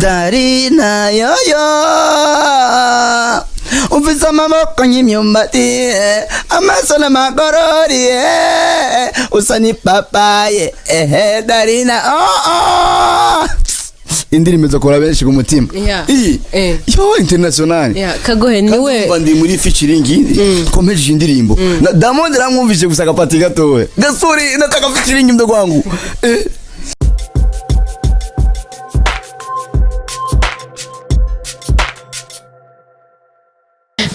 Darina yoyo ufise amaboko nk'imyumbati amaso n'amagorori usa ni papaye Darina indirimbo zokora benshi ku mutima yo international kagohe niwe bandi muri featuring komeje indirimbo Diamond ramwumvise gusa kapati gatowe gasuri nataka featuring mdogo wangu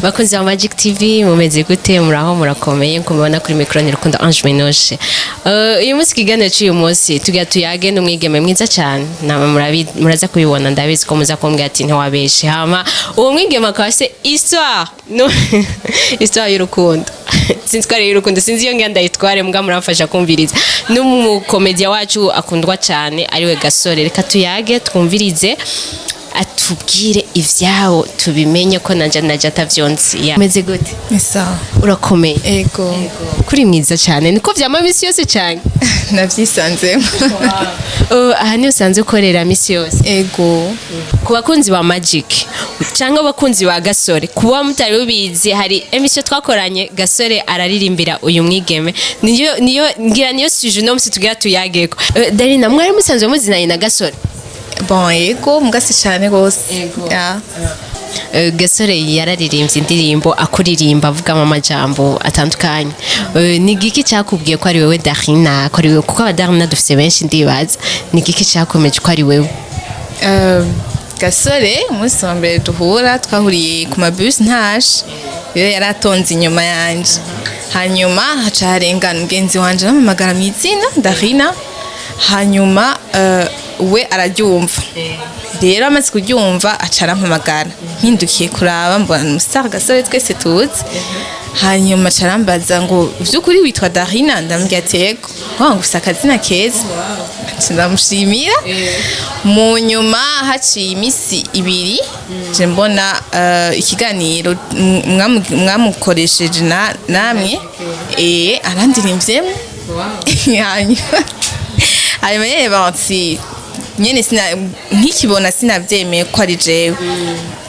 bakozi wa Magic TV mumeze gute muraho murakomeye kumubona kuri micro ni Rukundo Ange Menoshe uyu munsi kiganiro cy'uyu munsi tugiye tuyage n'umwigeme mwiza cyane nama muraza kubibona ndabizi ko muza kumbwira ati ntawabeshe hama uwo mwigeme akase histoire y'urukundo sinzi ko ari y'urukundo sinzi iyo ngenda yitware mbwa muramfasha kumviriza n'umukomedia wacu akundwa cyane ariwe Gasore reka tuyage twumvirize atubwire ivyawo tubimenye ko naja atavyonsi meze gute sawa urakomeye ego kuri mwiza cyane niko vyama misi yose cyane navyisanzemo aha ni usanze ukorera misi yose ego ku bakunzi ba Magic cyangwa abakunzi ba Gasore kuba mutari ubizi hari emission twakoranye Gasore araririmbira uyu mwigeme niyo suje no musi tugira tuyageko Darina mwari musanzwe muzinanye na Gasore bon ego mugasi cyane gose Gasore yararirimbye indirimbo akuririmba avuga mu majambo atandukanye ni giki cyakubwiye ko ari wewe Darina ko ari wewe kuko abadarina dufite benshi ndibaza ni giki cyakomeje ko ari wewe Gasore umunsi wa mbere duhura twahuriye ku mabus ntaje rero yaratonze inyuma yanje hanyuma haca harengana mugenzi wanje namamagara mu izina Darina hanyuma we araryumva rero amaze kuryumva aca arampamagara mpindukiye kuraba mbona umustar Gasore twese tuzi hanyuma aca arambaza ngo vy'ukuri witwa Darina ndambwira ati yego ngo ufise akazina keza ndamushimira mu nyuma haciye imisi ibiri je mbona ikiganiro mwamukoresheje namwe arandirimvyemo hanyuma yeba nti nyene nkikibona sinavyemeye ko ari jewe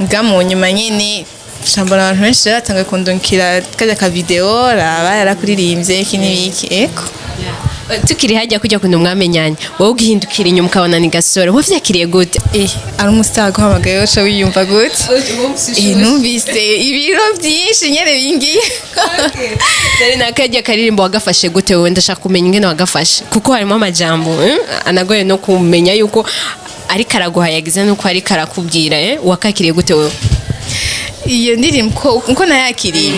nga mu nyuma nyene shambona abantu benshi batangiye kundunkira kajya ka video raba yarakuririmbye iki n'ibiki eko tukiri hajya kujya kuntu mwamenyanye wowe ugihindukira inyuma ukabona ni Gasore wavyakiriye gute ari umustar guhamagaye yoca wiyumva gute numvise ibiro byinshi nyene bingiye Darina kajya karirimbo wagafashe gute wowe ndashaka kumenya ingene wagafashe kuko harimo amajambo anagoye no kumenya yuko ari karaguhayagiza nuko ari karakubwira wakakiriye gute wowe iyo ndirimbo uko nayakiriye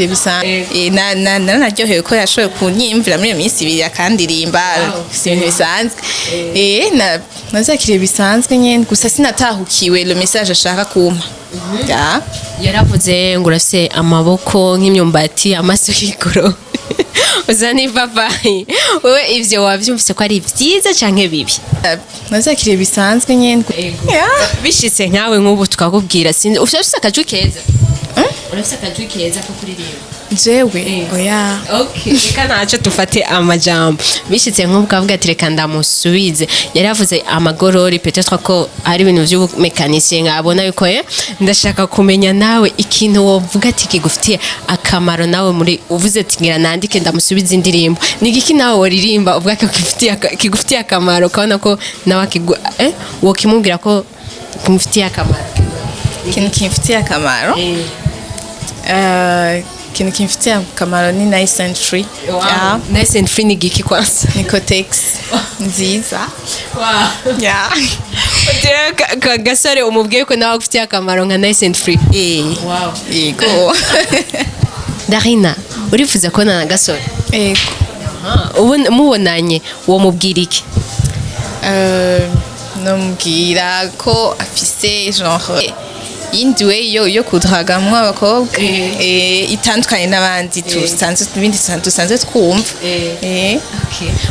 bisa naryohewe ko yashoboye kunyimvira muri iyo minsi ibiri akandirimba ibintu bisanzwe nazakiriye bisanzwe nyene gusa sinatahukiwe le message ashaka kumpa yaravuze ngo urafise amaboko nk'imyumbati amaso y'igoro uza ni papayi wewe ivyo wavyumvise ko ari vyiza canke bibi nazakiriye bisanzwe nyene bishitse nkawe nk'ubu tukakubwira sinzi ufise akajwi keza urafise akajwi keza ko kuririmba jewe oya okay reka naco tufate amajambo bishitse nk'ubwo avuga ati reka ndamusubize yaravuze amagorori peut-être ko ari ibintu vy'umekanisye ngabona yuko ndashaka kumenya nawe ikintu wovuga ati kigufitiye akamaro nawe muri uvuze ati ngira nandike ndamusubiza indirimbo nigiki nawe woririmba ubwa kigufitiye akamaro kabona ko nawe wo kimubwira ko kimufitiye akamaro ikintu kimfitiye akamaro ikintu kimfitiye akamaro ni Nice and Free. Nice and Free ni giki kwanza? Ni Kotex nziza. Ka Gasore umubwiye ko nawe ufitiye akamaro nka Nice and Free. Yego. Darina urifuza ko na Gasore? Yego. Ubu mubonanye uwo mubwira iki? Nomubwira ko afise genre indiwe yo kudragamwa abakobwa itandukanye n'abandi tusanzwe twumva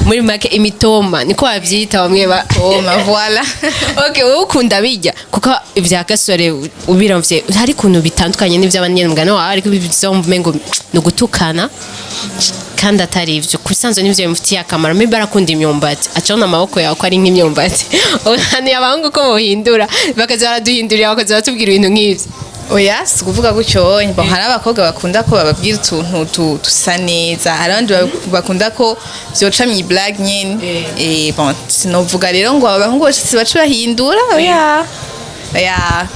muri make imitoma niko bavyita bamwe ba voilà okay wowe ukunda bijya kuko ivya Gasore ubiramvye hari kuntu bitandukanye n'ivy'abanyene mugano wawe ariko bizomvume ngo ni ugutukana kandi atari ivyo kubisanzwe n'ivyo bimufitiye akamaro maybe arakunda imyumbati acabona amaboko yawe ko ari nk'imyumbati ni abahungu ko bohindura bakaza baraduhindurira bakaza batubwira ibintu nk'ivyo oya si ukuvuga gutyo bon hari abakobwa bakunda ko bababwira utuntu dusa neza hari abandi bakunda ko vyoca mw'iblague nyene bon sinovuga rero ngo abahungu bose baca bahindura oya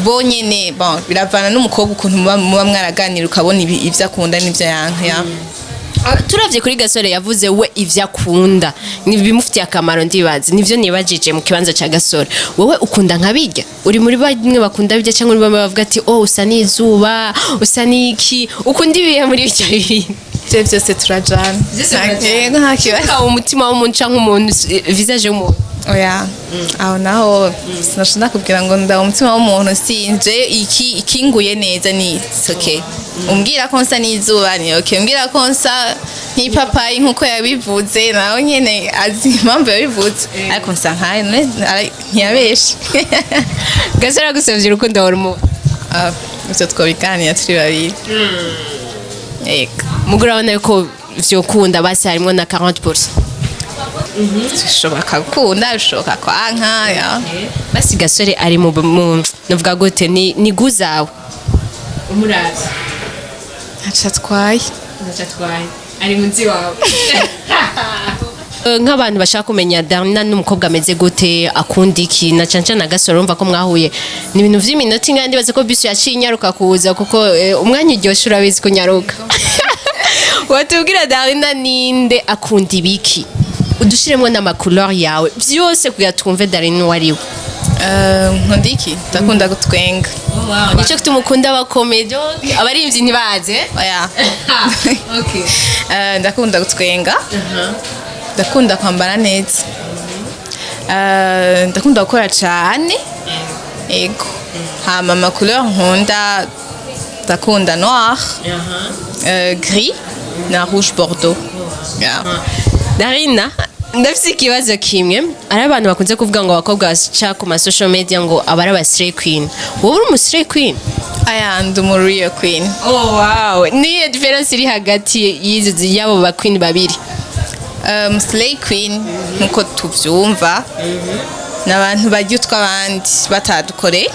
bo nyene bon biravana n'umukobwa ukuntu muba mwaraganira ukabona ivyo akunda n'ivyo yanka turavye kuri Gasore yavuze we ivyo akunda bimufitiye akamaro ndibaza nivyo nibajije mu kibanza ca Gasore wowe ukunda nkabirya uri muri bamwe bakunda birya cyangwa bamwe bavuga ati oh usa n'izuba usa n'iki ukunda ibihe muri icyo bintu byose turajana nta kibazo umutima w'umuntu canke umuntu visage y'umuntu oya aho naho sinashaka kubwira ngo nda umutima w'umuntu sinje ikinguye neza ni okay umbwira ko nsa n'izuba ni okay umbwira ko nsa nk'ipapayi nkuko yabivuze nawe nyene azi impamvu yabivuze ariko nsa nkayo ntiyabeshe Gasore agusavye urukundo hormo ivyo twobiganira turi babiri eka mugura abana yuko vyokunda basi harimwo na 40%. bishoboka gukunda bishoboka kwanka ya basi Gasore ari mu novuga gute ni guzawe umurazi acha twaye ari munsi wawe nk'abantu bashaka kumenya Darina n'umukobwa ameze gute akunda iki na canca na Gasore urumva ko mwahuye ni ibintu vy'iminota ingandi baze ko bisu yaciye inyaruka kuza kuko umwanya uryoshe urabizi ko nyaruka watubwira Darina ninde akunda ibiki udushiremo n'amacouleur yawe byose kugira twumve Darina wariwe nkunda iki ndakunda gutwenga nicyo kitumukunda abakomedio abarimvyi ntibaze oya okay ndakunda gutwenga ndakunda kwambara neza ndakunda gukora cyane ego hama amacouleur nkunda ndakunda noir gris na rouge bordeaux Darina ndafise ikibazo kimwe ari abantu bakunze kuvuga ngo abakobwa baca ku ma social media ngo abari aba stray queen wowe uri umu stray queen aya ndi umu real queen oh wow niyo difference iri hagati y'abo ba queen babiri slay queen nkuko tuvyumva n'abantu barya utw'abandi batadukoreye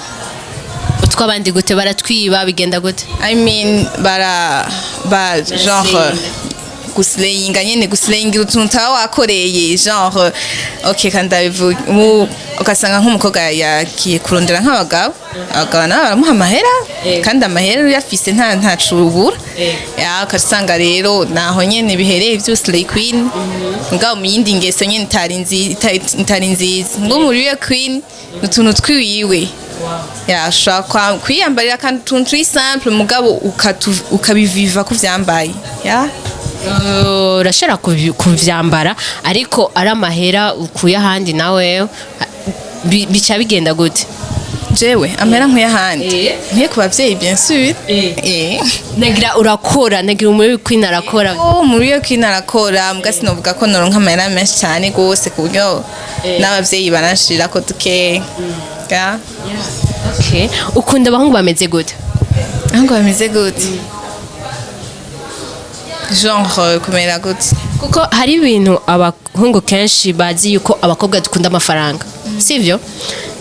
utw'abandi gute baratwiba bigenda gute I mean ba genre guslayinga nyene guslayingira utuntu utaba wakoreye genre okay kandi ndabivuga ugasanga nk'umukobwa yagiye kurondera nk'abagabo nabo baramuha amahera kandi amahera uyafise nta cubura ugasanga rero naho nyene bihereye ivyo slay queen ngaho mu yindi ngeso nyene itari nziza ngo muri real queen utuntu twiwiwe ushobora kwiyambarira kandi utuntu turi simple mugabo ukabiviva kuvyambaye urashobora kuvyambara ariko ari amahera ukuye ahandi nawe bica bigenda gute jewe amahera nkuye ahandi nkuye ku bavyeyi bien sûr nagira urakora nagira umuri queen arakora umuri queen arakora mbwa sinovuga ko noronka amahera menshi cyane gose ku buryo n'abavyeyi banashirira ko duke okay ukunda abahungu bameze gute abahungu bameze gute genre kumera gute kuko hari ibintu abahungu kenshi bazi yuko abakobwa dukunda amafaranga sivyo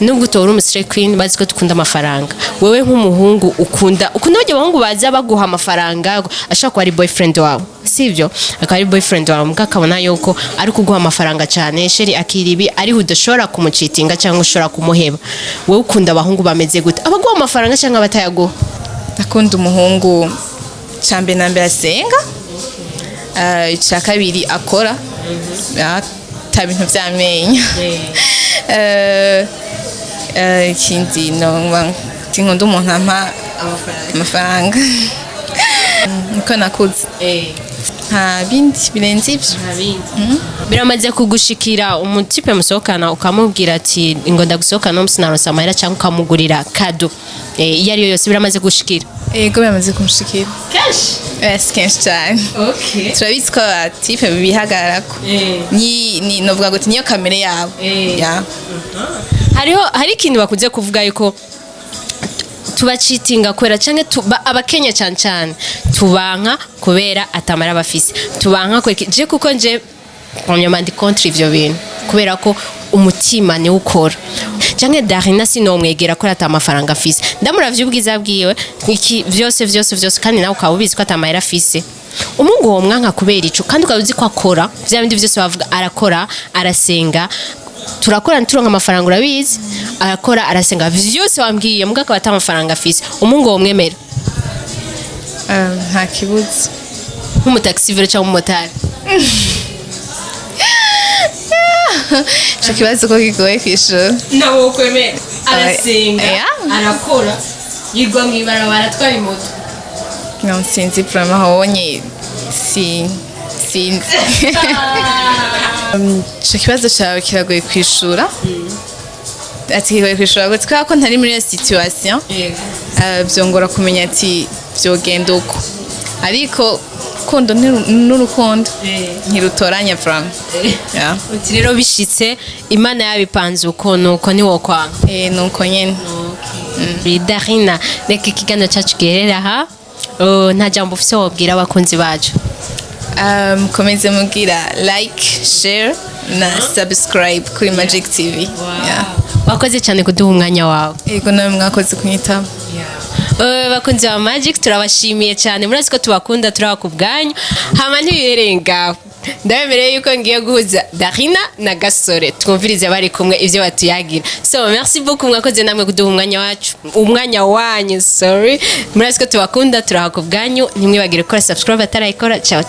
nubwo utora umu stray queen bazi ko dukunda amafaranga wewe nk'umuhungu ukunda bajya abahungu baza baguha amafaranga ashaka ko ari boyfriend wawe sivyo akaba ari boyfriend wawe mbwa akabona yuko ari kuguha amafaranga cyane sheri akiribi ari udashobora kumucitinga cyangwa ushobora kumuheba wewe ukunda abahungu bameze gute abaguha amafaranga cyangwa batayaguha ndakunda umuhungu cyambe nambere asenga icya kabiri akora ta bintu vy'amenyo ikindi nkunda umuntu ampa amafaranga niko nakuze nta bindi birenze ivyo biramaze kugushikira umutipe musohokana ukamubwira ati ngo ndagusohokana umunsi naronse amahera cyangwa ukamugurira kado iyo ariyo yose biramaze gushikira ego biramaze kumushikira kenshi cyane turabizi ko abatipe bihagararako novuga ngo niyo kamere yabo hari ikintu bakunze kuvuga yuko tubacitinga kubera canke abakenya cyane cyane tubanka kubera atamara bafise tubanka je kuko nje nyuma ndi contre ivyo bintu kubera ko umutima ni ukora canke Darina sinomwegera ko ata amafaranga afise ndamuravye ubwiza bwiwe iki vyose kandi nawe ukabubizi ko atamara afise umungu wo mwanka kubera ico kandi ukabuzi ko akora vya bindi vyose bavuga arakora arasenga turakora nturonka amafaranga urabizi arakora arasenga vyose wambwiye muga akaba ata amafaranga afise umungu wo mwemera nta kibuzi nk'umutaxivero cyangwa umumotari ico kibazo ko kigoye kwishura nawe ukwemera arasenga arakora yirwa mw'ibarabara atwara imoto no sinzi vraiment habonye sinzi ico kibazo cawe kiragoye kwishura ati kigoye kwishura gute kubera ko ntari muri iyo situation vyongora kumenya ati vyogenda uko ariko kundo n'urukundo ntirutoranya vraiment uti rero bishitse imana yabipanze uko nuko ni wo kwanga nuko nyene Darina reka ikiganiro cacu giherera aha nta jambo ufise wobwira abakunzi bacu mukomeze mubwira like share na subscribe kuri Magic TV wakoze cyane kuduha umwanya wawe yego nawe mwakoze kunyitaba bakunzi ba Magic turabashimiye cyane murazi ko tubakunda turabakubwanyu hama ntibihereye ngaho ndabemereye yuko ngiye guhuza Darina na Gasore twumvirize bari kumwe ivyo batuyagira so merci beaucoup mwakoze namwe kuduha umwanya wanyu sorry murazi ko tubakunda turabakubwanyu nimwibagire gukora subscribe atarayikora ciao